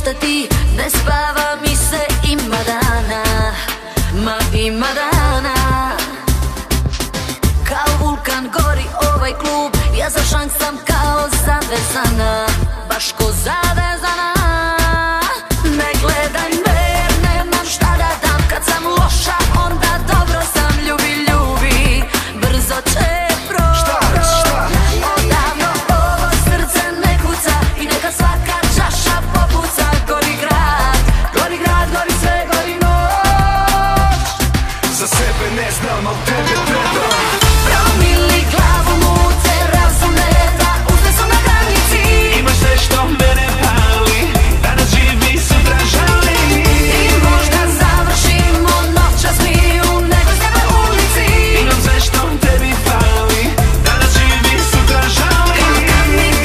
ostati, ne spava mi se, ima dana, ma ima dana. Kao vulkan gori ovaj klub, ja za šank sam kao zavezana, baš ko zavezana. Ne gledaj me jer nemam šta da dam, kad sam loša onda dobro sam, ljubi, ljubi, brzo će proći. Odavno ovo srce ne kuca i neka svaka čaša popuca. Gori grad, gori grad, gori sve, gori noć. Za sebe ne znam, al tebe trebam. Promili glavu muce, razum ne da, uzme su na granici. Imaš sve što mene pali, danas živi, sutra žali. I možda završimo noćas mi u nekoj sebe ulici. Imam sve što tebi fali, danas živi, sutra žali.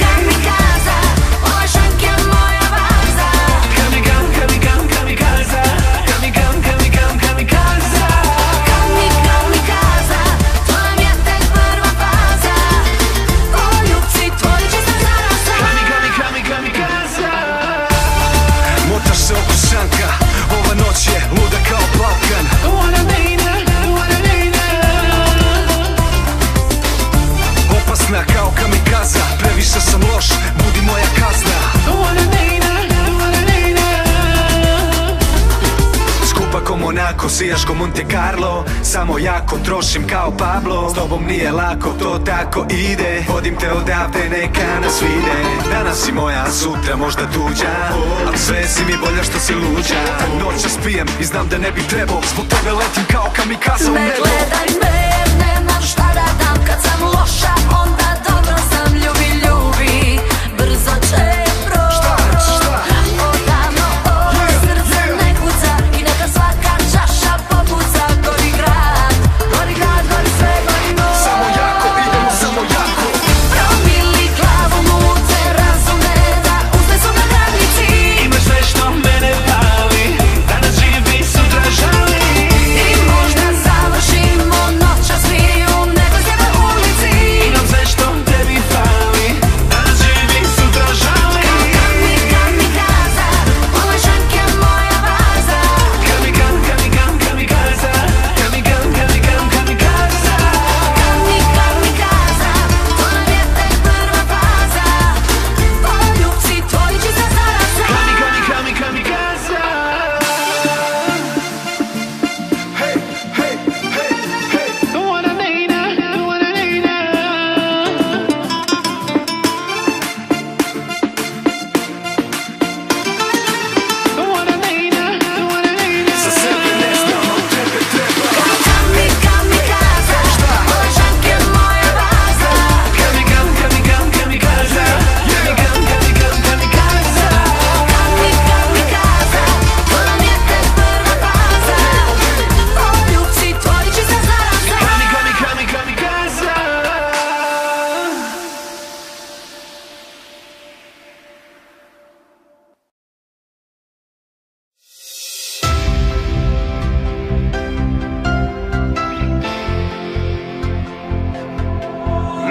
Kamikaza, ovaj šank je moja baza. Kamikaza, kamikaza. Kamikaza, to nam je tek prva faza. Poljubci tvoji čista zaraza. Kamikaza. Motaš se oko šanka, ova noć je luda kao Balkan. Opasna kao kamikaza, previše sam loš, budi moja kazna. Skupa ko Monaco, sijaš ko Monte Carlo, samo jako trošim kao Pablo. S tobom nije lako, to tako ide, vodim te odavde, neka nas vide. Danas si moja, sutra možda tuđa, ali sve si mi bolja što si luđa. Noćas pijem i znam da ne bi trebao, zbog tebe letim kao kamikaza u Ne nebo. gledaj me jer nemam šta da dam, kad sam loša onda dobro sam, ljubi, ljubi, brzo će proći. Odavno ovo srce ne kuca i neka svaka čaša popuca. Gori grad, gori sve, gori noć. Samo jako, idemo samo jako. Promili glavu muce, razum ne da, uzme su na granici. Imaš sve što mene pali, danas živi, sutra žali. I možda završimo noćas mi u nekoj sebe ulici. Imam sve što tebi fali, danas živi, sutra žali. Kamikaza, ovaj šank je moja baza. Kamikaza. Kamikaza, to nam je tek prva faza. Poljubci tvoji čista zaraza. Kamikaza. Hey, hey, hey, hey. The one I need, the one I need. The one I need, the one I need. Za sebe ne znam, al tebe trebam. Kamikaza, ovaj šank je moja baza. Kamikaza. Kamikaza, to nam je tek prva faza. Poljubci tvoji čista zaraza. Kamikaza.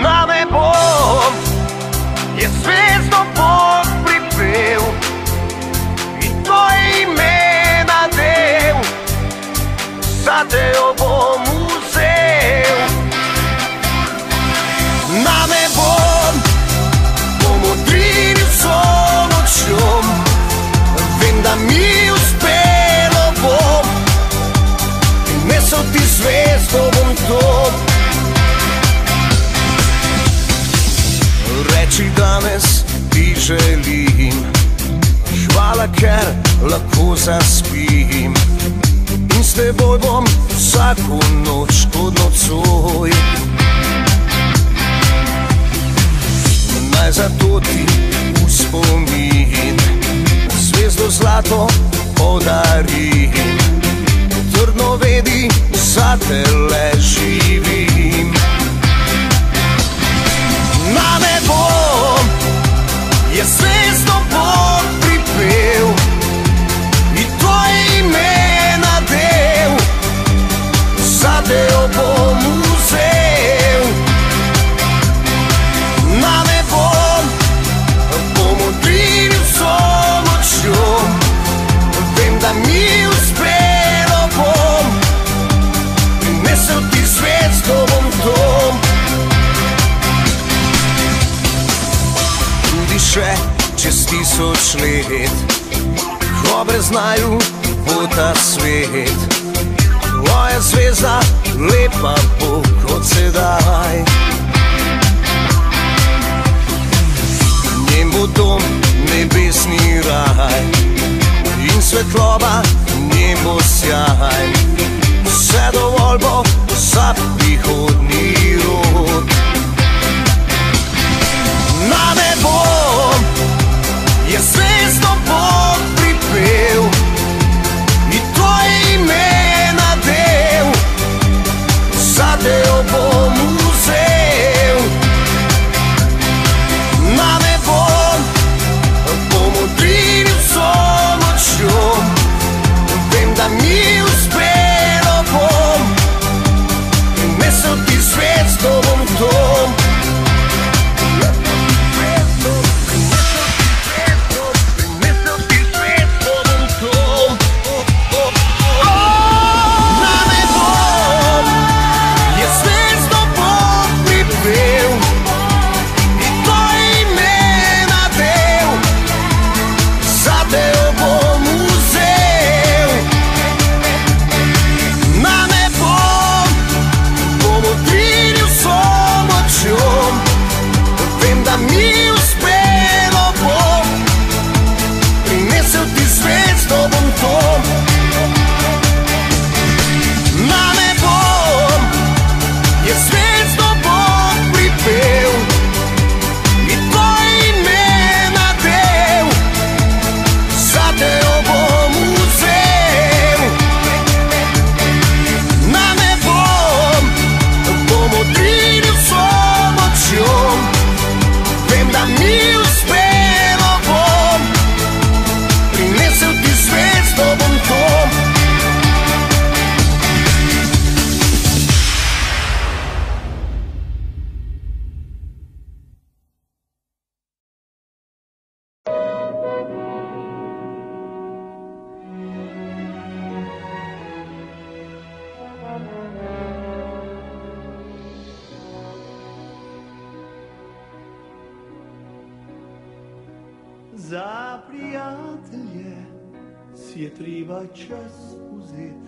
Na nebo je zvezdo Bog pripel in to je ime nadel, zate jo bom vzel. Na nebo bom odrinil vso nočjo, vem, da mi uspelo bom, nesel ti zvezdo bom to. Reči danes ti želim, hvala, ker lahko zaspim in s teboj bom vsako noč kot nocoj. Naj zato ti v spomin zvezdo zlato podarim, trdno vedi, zate le živim. Na nebo je zvezdo Bog pripel in tvoje ime nadel, zate jo bom vzel. Na nebo bom odrinil vso močjo, še čez 1000 let, ko brez naju bo ta svet. Tvoja zvezda lepa bo kot sedaj. Njen bo dom nebesni raj in svetloba njen bo sjaj. Vse dovolj bo za prihodnji rod. Na nebo je zvezdo Bog pripel in tvoje ime nadel. Zate jo bom vzel. Na nebo bom odrinil vso močjo. Vem, da mi uspelo bom. Prinesel ti svet s tobom v dom. Za prijatelje si je treba čas vzet,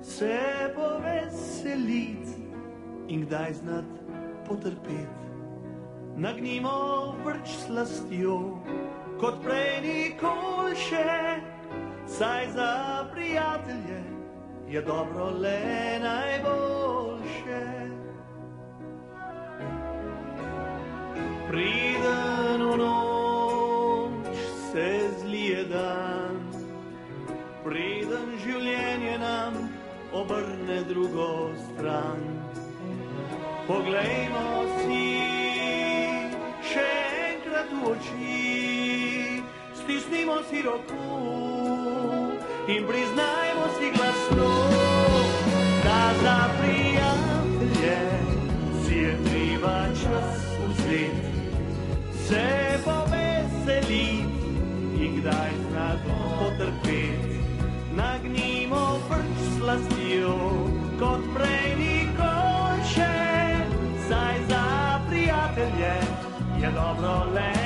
se poveselit in kdaj znat potrpet. Nagnimo vrč slastjo, kot prej nikoli še, saj za prijatelje je dobro le najboljše. Priden v noč se zlije dan, preden življenje nam obrne drugo stran. Poglejmo si še enkrat v oči, stisnimo si roko in priznajmo si glasno, da za prijatelje si je treba čas vzet, se poveselit in kdaj znat potrpet. Nagnimo vrč slastjo, kot prej nikoli še, saj za prijatelje je dobro le